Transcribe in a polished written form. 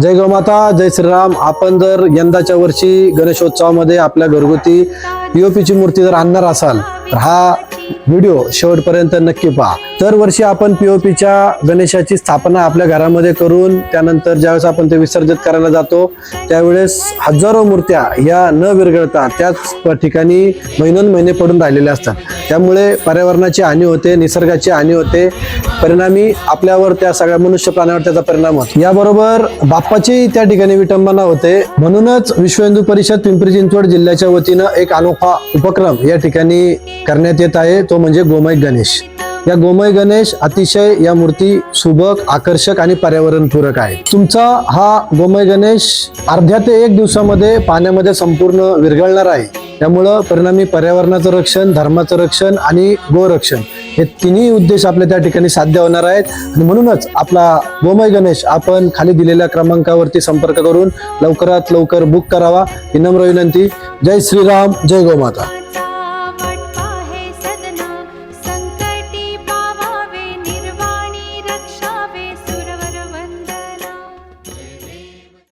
जय गोमाता, जय श्रीराम. आपण जर यंदाच्या वर्षी गणेशोत्सवामध्ये आपल्या घरगुती पीओपीची मूर्ती जर आणणार असाल तर हा व्हिडिओ शेवटपर्यंत नक्की पहा. दरवर्षी आपण पीओपीच्या गणेशाची स्थापना आपल्या घरामध्ये करून त्यानंतर ज्यावेळेस आपण ते विसर्जित करायला जातो त्यावेळेस हजारो मूर्त्या या न विरघळता त्याच ठिकाणी महिने पडून राहिलेल्या असतात. त्यामुळे पर्यावरणाची हानी होते, निसर्गाची हानी होते, परिणामी आपल्यावर त्या सगळ्या मनुष्य प्राण्यावर त्याचा परिणाम होतो. याबरोबर बाप्पाची त्या ठिकाणी विटंबना होते. म्हणूनच विश्व हिंदू परिषद पिंपरी चिंचवड जिल्ह्याच्या वतीनं एक अनोखा उपक्रम या ठिकाणी करण्यात येत आहे, तो म्हणजे गोमय गणेश. या गोमय गणेश अतिशय या मूर्ती सुबक, आकर्षक आणि पर्यावरणपूरक आहे. तुमचा हा गोमय गणेश अर्ध्या ते 1 दिवसामध्ये पाण्यामध्ये संपूर्ण विरघळणार आहे. त्यामुळं परिणामी पर्यावरणाचं रक्षण, धर्माचं रक्षण आणि गोरक्षण हे तिन्ही उद्देश आपल्या त्या ठिकाणी साध्य होणार आहेत. आणि म्हणूनच आपला गोमय गणेश आपण खाली दिलेल्या क्रमांकावरती संपर्क करून लवकरात लवकर बुक करावा ही नम्र विनंती. जय श्रीराम, जय गोमाता.